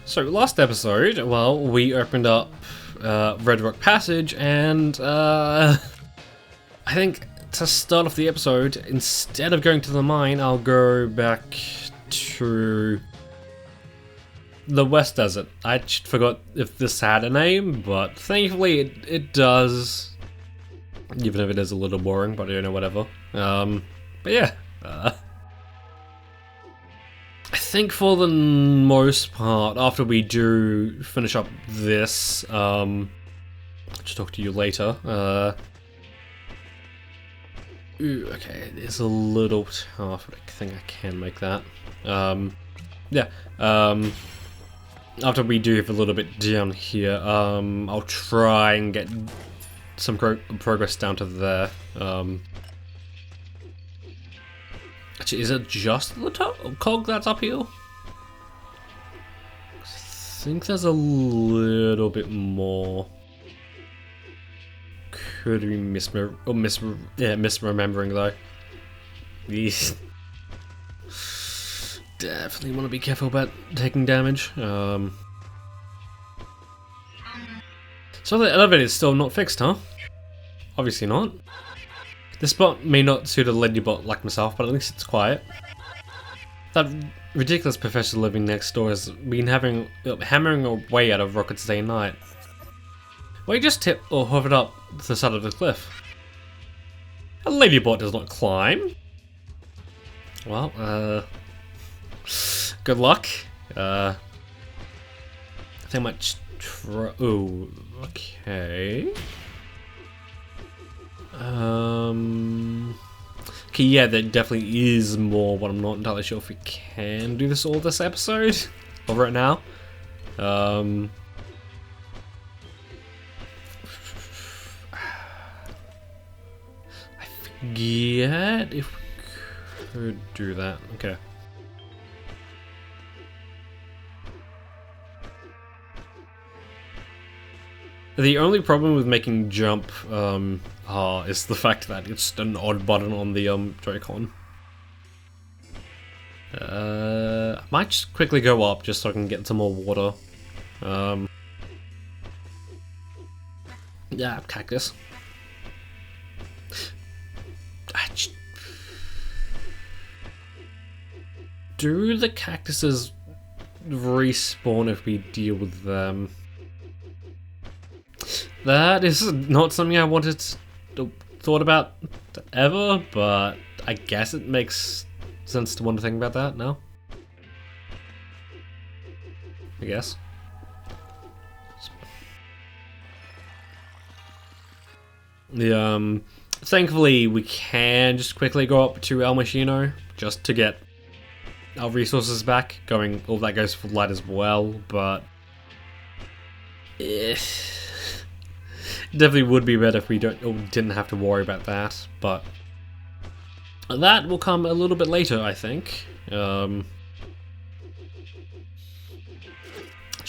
So last episode, well, we opened up Red Rock Passage, and I think to start off the episode, instead of going to the mine, I'll go back to the West Desert. I forgot if this had a name, but thankfully it does, even if it is a little boring, but you know, whatever. But yeah. I think for the most part, after we do finish up this, I'll just talk to you later. Ooh, okay, it's a little tough, but I think I can make that. Yeah, after we do have a little bit down here, I'll try and get some progress down to there. Actually, is it just the cog that's uphill? I think there's a little bit more. Could be misremembering though. These definitely want to be careful about taking damage. So the elevator is still not fixed, huh? Obviously not. This spot may not suit a lady bot like myself, but at least it's quiet. That ridiculous professor living next door has been hammering away at our rockets day and night. Well, he just tipped or hovered up the side of the cliff. A lady bot does not climb. Well, good luck. I think I might try. Oh, okay. Okay, yeah, there definitely is more, but I'm not entirely sure if we can do this all this episode, or right now. I forget if we could do that. Okay. The only problem with making jump is the fact that it's an odd button on the Joy-Con. I might just quickly go up just so I can get some more water. Yeah, cactus. Do the cactuses respawn if we deal with them? That is not something I thought about ever, but I guess it makes sense to want to think about that now. I guess. Thankfully we can just quickly go up to El Machino just to get our resources back. All that goes for light as well, but definitely would be better if we didn't have to worry about that, but that will come a little bit later, I think. Actually,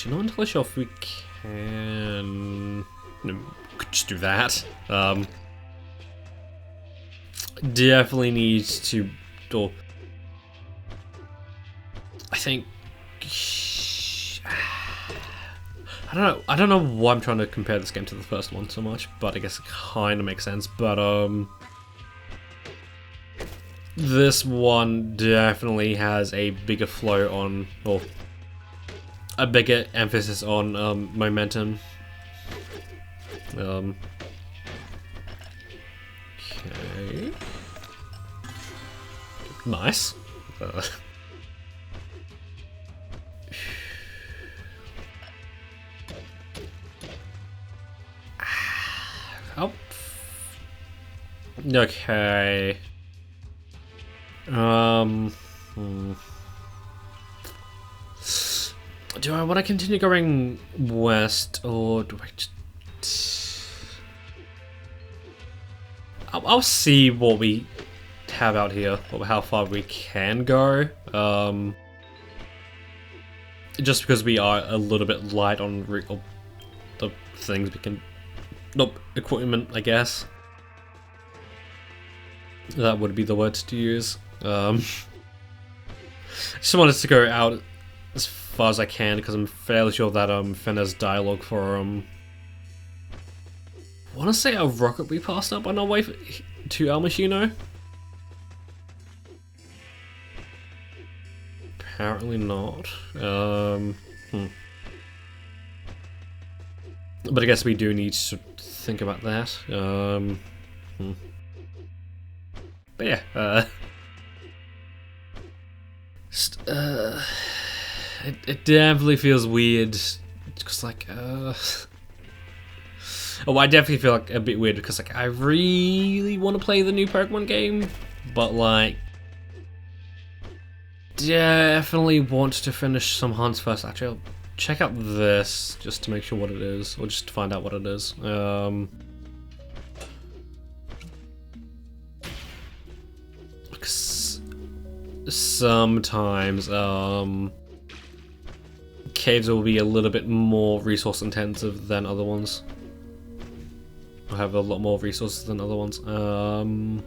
not entirely sure if we can. No, we could just do that. Definitely needs to. Or I think. I don't know why I'm trying to compare this game to the first one so much, but I guess it kind of makes sense. But this one definitely has a bigger flow on, or a bigger emphasis on momentum. Okay. Nice. Oh. Okay. Do I want to continue going west, or do I just... I'll see what we have out here, or how far we can go. Just because we are a little bit light on the things we can... Nope, equipment, I guess. That would be the word to use. Just wanted to go out as far as I can because I'm fairly sure that Finn has dialogue for I want to say a rocket we passed up on our way to El Machino. Apparently not. But I guess we do need to think about that. But yeah, it definitely feels weird. Just like, oh, I definitely feel like a bit weird because like I really want to play the new Pokemon game, but like, definitely want to finish some hunts first. Actually, I'll check out this just to make sure what it is, or just to find out what it is. Sometimes caves will be a little bit more resource intensive than other ones. I have a lot more resources than other ones. I'm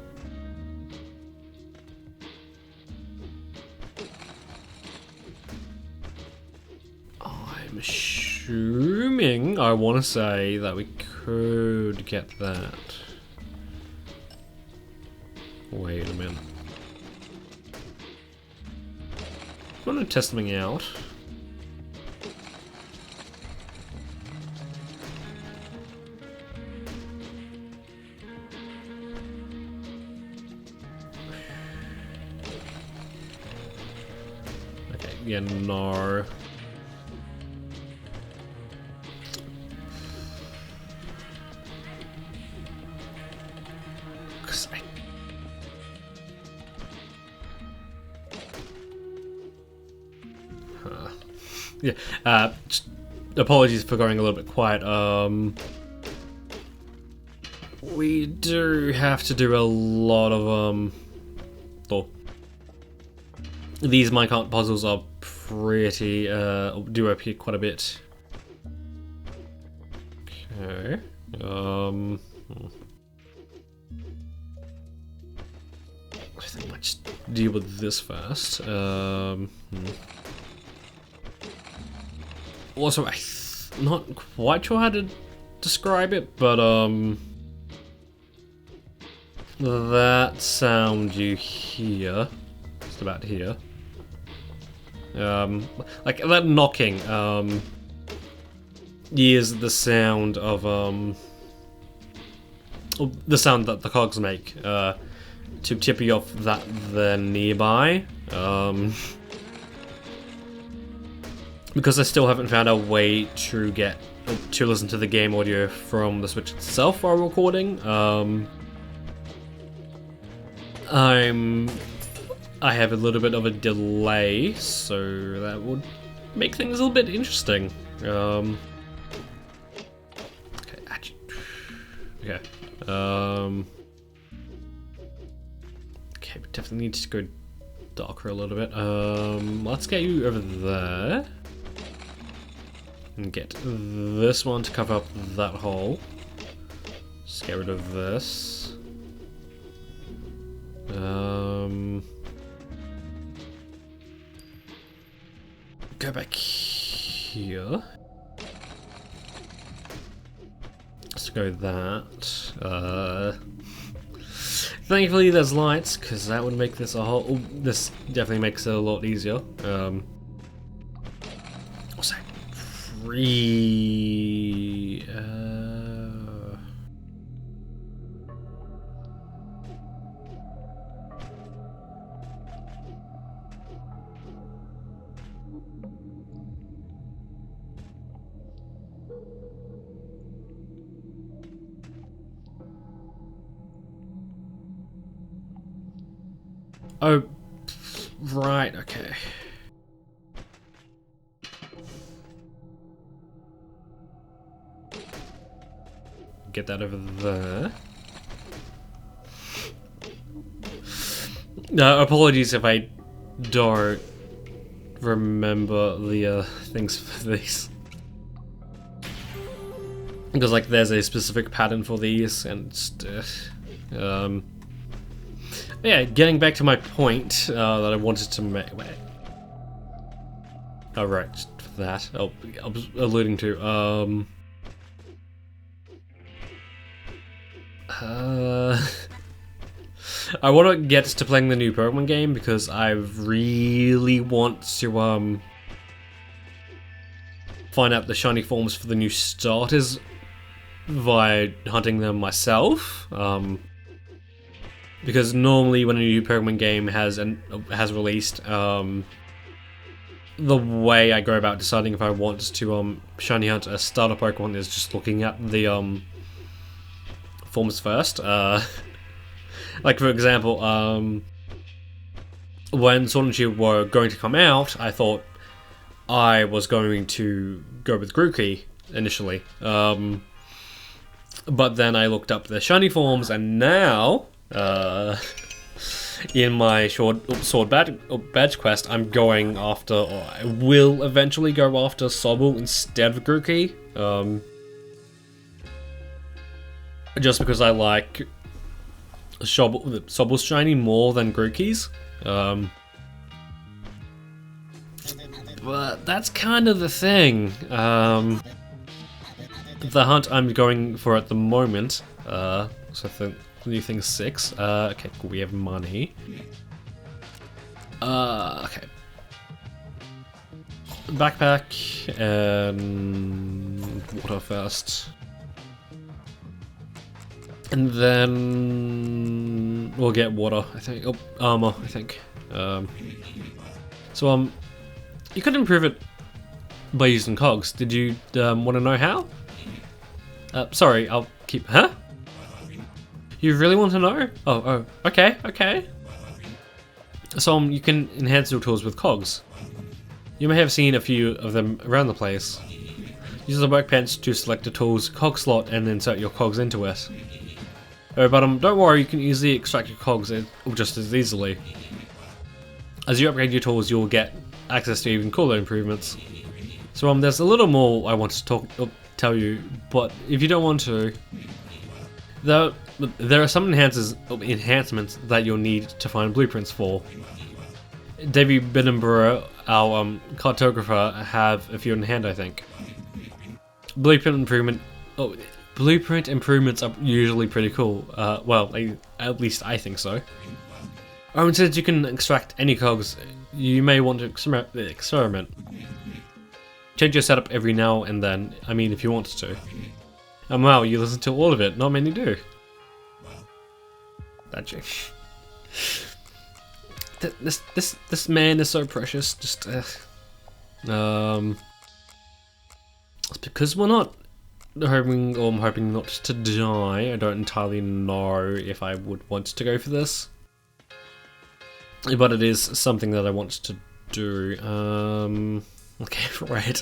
assuming, I want to say that we could get that. Wait a minute. I want to test something out. Okay, yeah, no. Yeah, apologies for going a little bit quiet. We do have to do a lot of these minecart puzzles are pretty do appear quite a bit. Okay. I think I might just deal with this first. Also, I'm not quite sure how to describe it, but that sound you hear, just about here, like that knocking, is the sound of the sound that the cogs make to tip you off that they're nearby. Because I still haven't found a way to listen to the game audio from the Switch itself while recording. I have a little bit of a delay, so that would make things a little bit interesting. Okay, actually, okay. Okay, we definitely need to go darker a little bit. Let's get you over there. And get this one to cover up that hole. Just get rid of this. Go back here. Let's go that. Thankfully there's lights, because that would make this a whole... Oh, this definitely makes it a lot easier. What's that? Free... Oh, right, okay. Get that over there. No, apologies if I don't remember the things for these. Because like there's a specific pattern for these and yeah, getting back to my point that I wanted to make. Oh, right, for that. Oh, I was alluding to, I want to get to playing the new Pokemon game because I really want to, find out the shiny forms for the new starters via hunting them myself. Because normally when a new Pokemon game has released, the way I go about deciding if I want to shiny hunt a starter Pokemon is just looking at the forms first. Like for example, when Sword and Shield were going to come out, I thought I was going to go with Grookey initially. But then I looked up the shiny forms, and now in my sword badge quest, I'm going after, or I will eventually go after Sobble instead of Grookey. Just because I like Sobble's shiny more than Grookey's. But that's kind of the thing. The hunt I'm going for at the moment, so I think the new thing's 6. Okay, cool, we have money. Okay. Backpack and water first. And then we'll get water, I think. Oh, armor, I think. So, you could improve it by using cogs. Did you want to know how? Sorry, I'll keep... Huh? You really want to know? Oh, okay, okay. So, you can enhance your tools with cogs. You may have seen a few of them around the place. Use the workbench to select a tool's cog slot and insert your cogs into it. But don't worry, you can easily extract your cogs just as easily. As you upgrade your tools, you'll get access to even cooler improvements. So there's a little more I want to tell you, but if you don't want to, there are some enhancements that you'll need to find blueprints for. Davy Binnenborough, our cartographer, have a few in hand, I think. Blueprint improvements are usually pretty cool. Well, at least I think so. And since you can extract any cogs, you may want to experiment. Change your setup every now and then, I mean if you want to. And wow, you listen to all of it, not many do. That you. This man is so precious, just it's because we're not hoping, or I'm hoping not to die. I don't entirely know if I would want to go for this. But it is something that I want to do. Okay, right.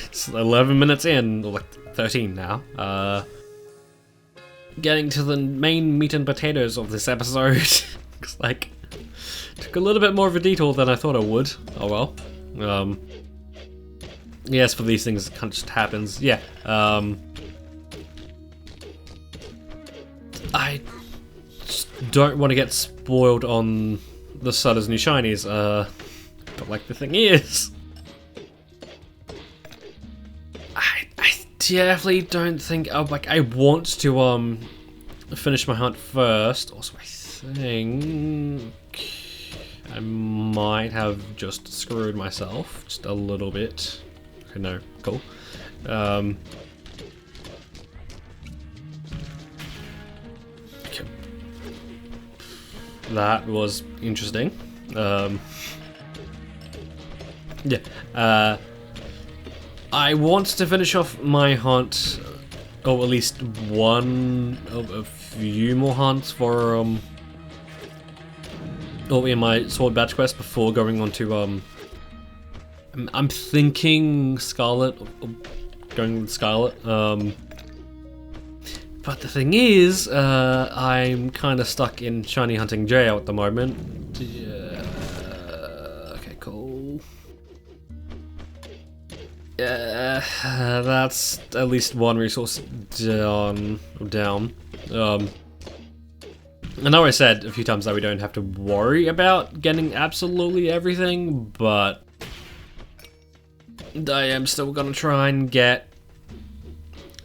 It's 11 minutes in, or like 13 now. Getting to the main meat and potatoes of this episode. Looks like took a little bit more of a detour than I thought it would. Oh well. Yes, for these things, it kind of just happens. Yeah. I just don't want to get spoiled on the Sutter's new shinies. But like the thing is, I definitely don't think I want to finish my hunt first. Also, I think I might have just screwed myself just a little bit. Okay, no, cool. Okay. That was interesting. Yeah. I want to finish off my hunt, or at least one of a few more hunts for in my sword badge quest before going on to I'm thinking Scarlet, going with Scarlet. But the thing is, I'm kind of stuck in shiny hunting jail at the moment. Okay, cool. That's at least one resource down. I know I said a few times that we don't have to worry about getting absolutely everything, but I am still gonna try and get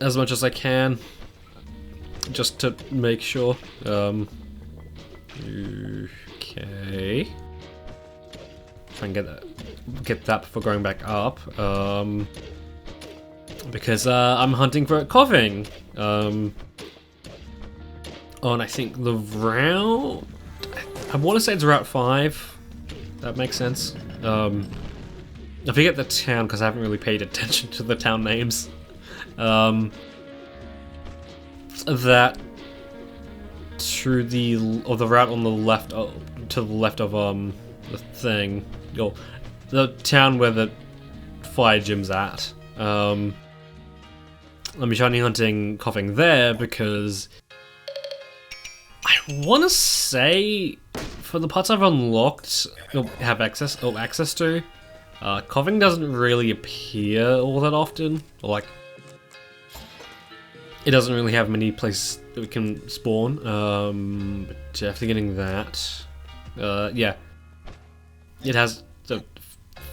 as much as I can, just to make sure. Okay. Try and get that before going back up. Because I'm hunting for coughing. On I think the route. I want to say it's Route 5. That makes sense. I forget the town because I haven't really paid attention to the town names. That through the route on the left, to the left of the thing, or the town where the fire gym's at. I'm shiny hunting coughing there because I want to say for the parts I've unlocked or have access to, coughing doesn't really appear all that often, or like it doesn't really have many places that we can spawn. But after getting that, yeah, it has a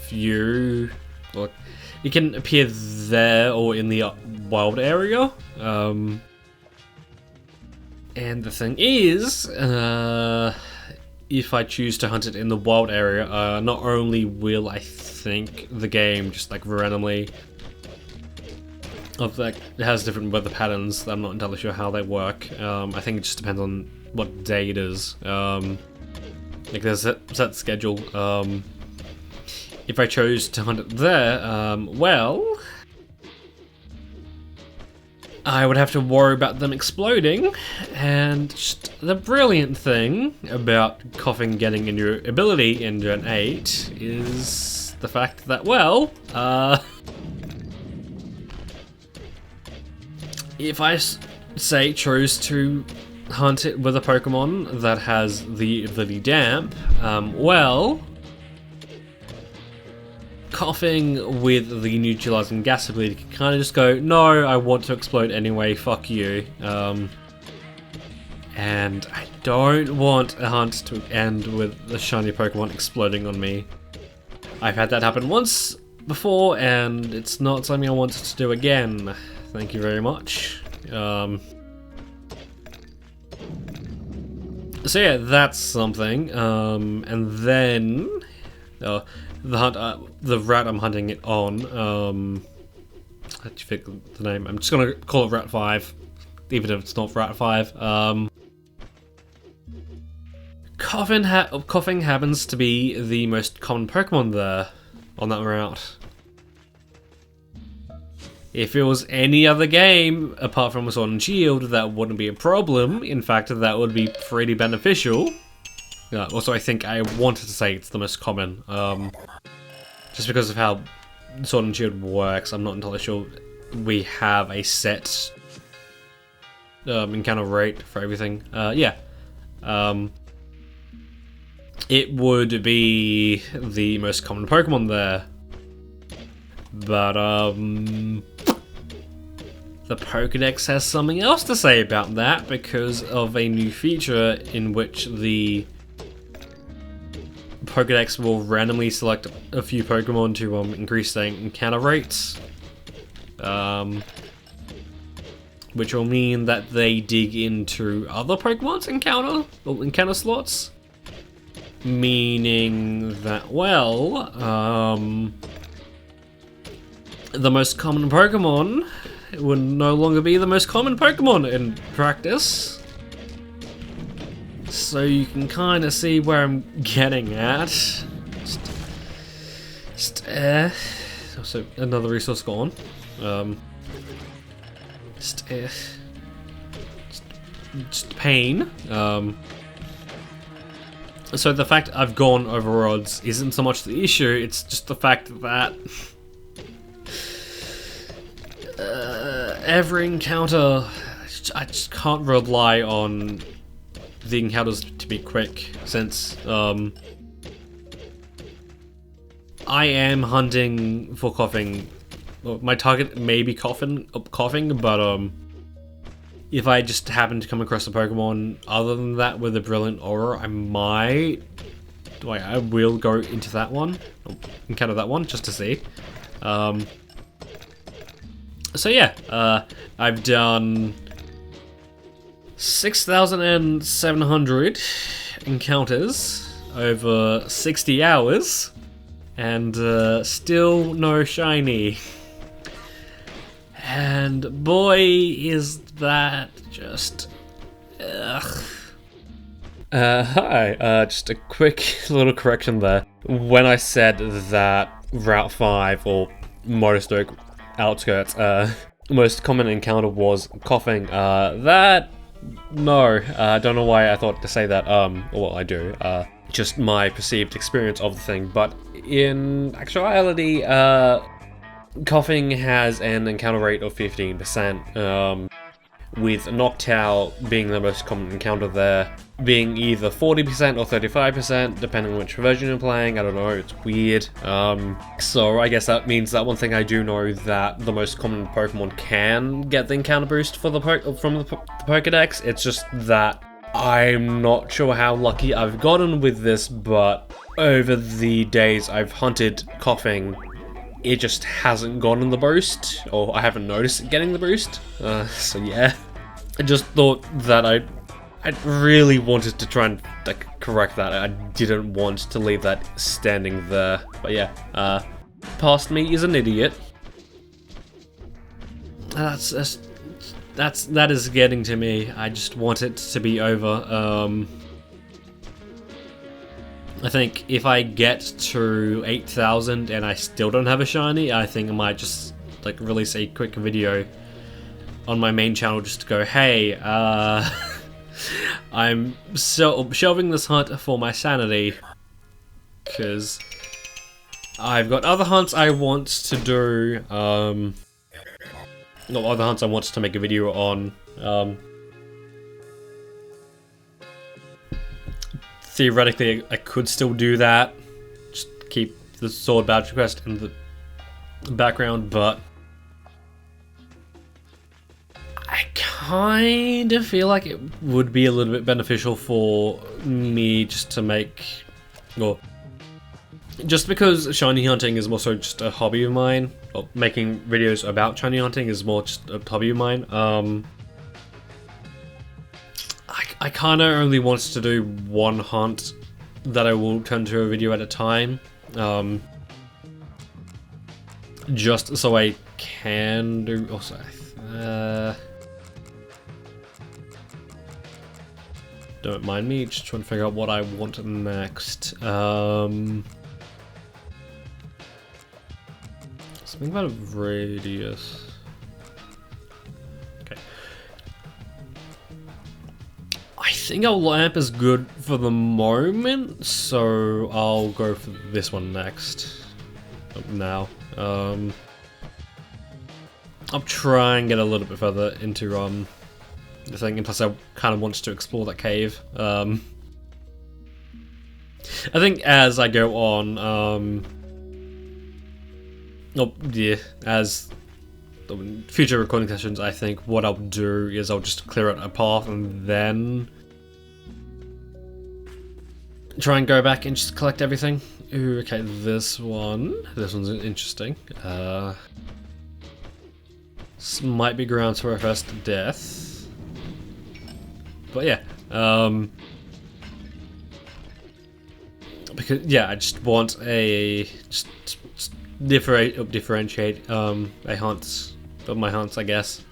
few. Like, it can appear there or in the wild area. And the thing is, if I choose to hunt it in the wild area, not only will I think the game just like randomly it has different weather patterns. I'm not entirely sure how they work. I think it just depends on what day it is. Like there's a set schedule. If I chose to hunt it there, well, I would have to worry about them exploding, and just the brilliant thing about coughing getting in your ability in Gen 8 is the fact that, well, if I say chose to hunt it with a Pokemon that has the ability Damp, well, coughing with the neutralizing gas ability can kind of just go, no, I want to explode anyway, fuck you. And I don't want a hunt to end with the shiny Pokemon exploding on me. I've had that happen once before, and it's not something I wanted to do again. Thank you very much. So yeah, that's something. And then the route I'm hunting it on. How do you pick the name? I'm just gonna call it Route 5, even if it's not Route 5. Coughing happens to be the most common Pokemon there on that route. If it was any other game, apart from Sword and Shield, that wouldn't be a problem. In fact, that would be pretty beneficial. Also, I think I wanted to say it's the most common. Just because of how Sword and Shield works, I'm not entirely sure we have a set encounter rate for everything. Yeah. It would be the most common Pokemon there. But, the Pokédex has something else to say about that because of a new feature in which the Pokédex will randomly select a few Pokemon to increase their encounter rates. Which will mean that they dig into other Pokemon's encounter slots. Meaning that, well, the most common Pokemon would no longer be the most common Pokemon in practice. So you can kind of see where I'm getting at. So another resource gone. Just pain. So the fact I've gone over odds isn't so much the issue, it's just the fact that every encounter, I just can't rely on the encounters to be quick, since I am hunting for coughing. Well, my target may be coughing, but if I just happen to come across a Pokemon other than that with a brilliant aura, I will go into that one, encounter that one just to see. So yeah, I've done 6,700 encounters over 60 hours, and still no shiny. And boy, is that just... ugh. Hi, just a quick little correction there. When I said that Route 5, or Motorstoke Outskirts, most common encounter was coughing, no, I don't know why I thought to say that, well, I do, just my perceived experience of the thing, but in actuality, coughing has an encounter rate of 15%, with Noctowl being the most common encounter there, being either 40% or 35%, depending on which version you're playing. I don't know, it's weird. So I guess that means that one thing I do know, that the most common Pokemon can get the encounter boost for from the Pokedex. It's just that I'm not sure how lucky I've gotten with this, but over the days I've hunted coughing, it just hasn't gotten the boost, or I haven't noticed it getting the boost. So yeah, I just thought that I really wanted to try and correct that. I didn't want to leave that standing there. But yeah, past me is an idiot. That is getting to me. I just want it to be over. I think if I get to 8,000 and I still don't have a shiny, I think I might just like release a quick video on my main channel just to go, hey, I'm shelving this hunt for my sanity, because I've got other hunts I want to do, not other hunts I want to make a video on. Theoretically, I could still do that, just keep the sword badge quest in the background, but I kind of feel like it would be a little bit beneficial for me just to make, well, just because shiny hunting is more so just a hobby of mine, or making videos about shiny hunting is more just a hobby of mine, I kind of only want to do one hunt that I will turn to a video at a time, just so I can do, also, don't mind me, just trying to figure out what I want next. Something about a radius. Okay. I think a lamp is good for the moment, so I'll go for this one next. Now. I'll try and get a little bit further into the thing, and plus I kind of want to explore that cave. I think as I go on, as future recording sessions, I think what I'll do is I'll just clear out a path and then try and go back and just collect everything. Ooh, okay, this one's interesting. This might be grounds for a first death, but yeah, because yeah, I just want a differentiate a hunts of my hunts, I guess.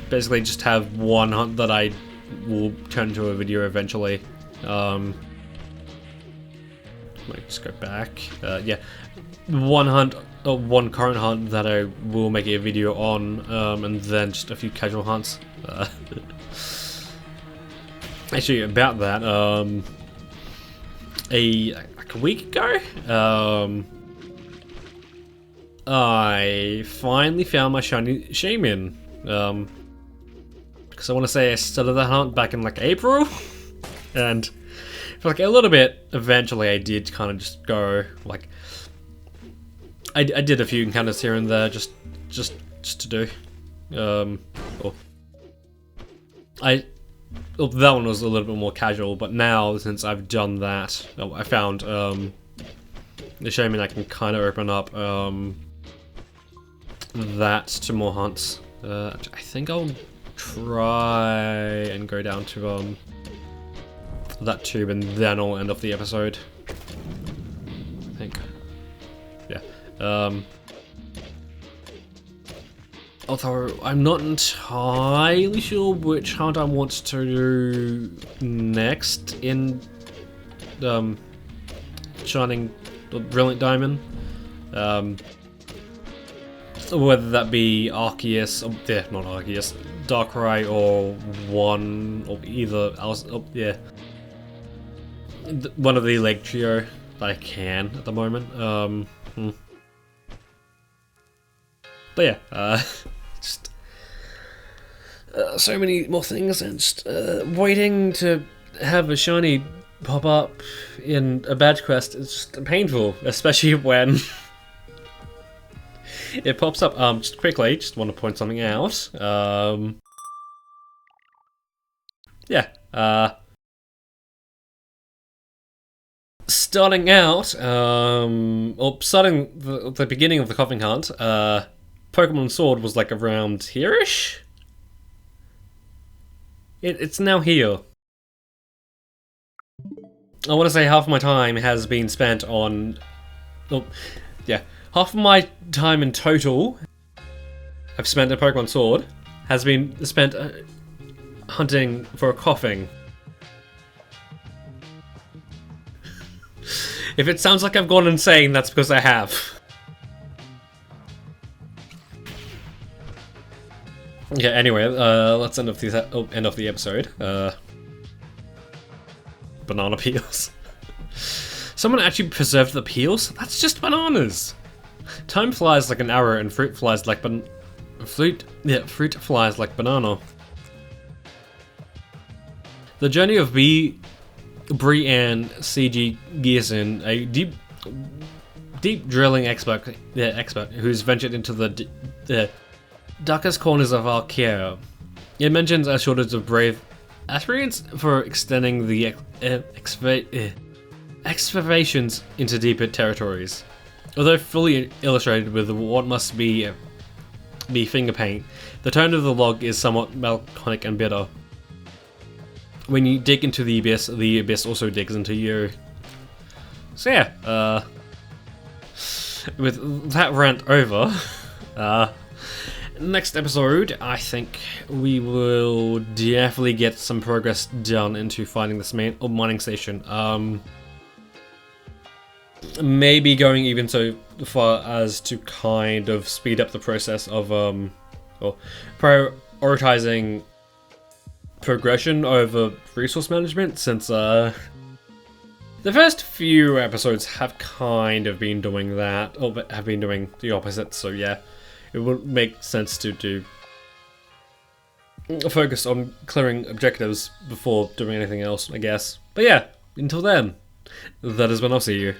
Basically, just have one hunt that I will turn into a video eventually. Might just go back. Yeah, one current hunt that I will make a video on, and then just a few casual hunts. Actually, about that, like a week ago, I finally found my shiny shaman. Because I want to say I started that hunt back in like April, and for like a little bit, eventually I did kind of just go like, I did a few encounters here and there just to do. That one was a little bit more casual, but now since I've done that, I found assuming I can kind of open up that to more hunts. I think I'll try and go down to that tube, and then I'll end off the episode. I think. Yeah. Although I'm not entirely sure which hunt I want to do next in Shining Brilliant Diamond. Whether that be Archaeus, not Archaeus, Darkrai, or one, or either else, one of the leg trio that I can at the moment. But yeah, just so many more things, and just waiting to have a shiny pop up in a badge quest is just painful, especially when it pops up. Just quickly, just want to point something out. Yeah. Starting out, starting the beginning of the coughing hunt, Pokemon Sword was like around here-ish? It's now here. I want to say half of my time has been spent on... half of my time in total I've spent in Pokemon Sword has been spent hunting for a coughing. If it sounds like I've gone insane, that's because I have. Yeah, anyway, let's end off the episode. Banana peels. Someone actually preserved the peels? That's just bananas! Time flies like an arrow and fruit flies like fruit flies like banana. The journey of Bree and C.G. Gearson, a deep drilling expert who's ventured into the darkest corners of Archaea. It mentions a shortage of brave aspirants for extending the excavations into deeper territories. Although fully illustrated with what must be finger paint, the tone of the log is somewhat melancholic and bitter. When you dig into the abyss also digs into you. So yeah, with that rant over, next episode, I think we will definitely get some progress done into finding this mining station. Maybe going even so far as to kind of speed up the process of or prioritizing progression over resource management, since the first few episodes have kind of been doing that, or have been doing the opposite. So yeah, it would make sense to focus on clearing objectives before doing anything else, I guess. But yeah, until then, that is when I'll see you.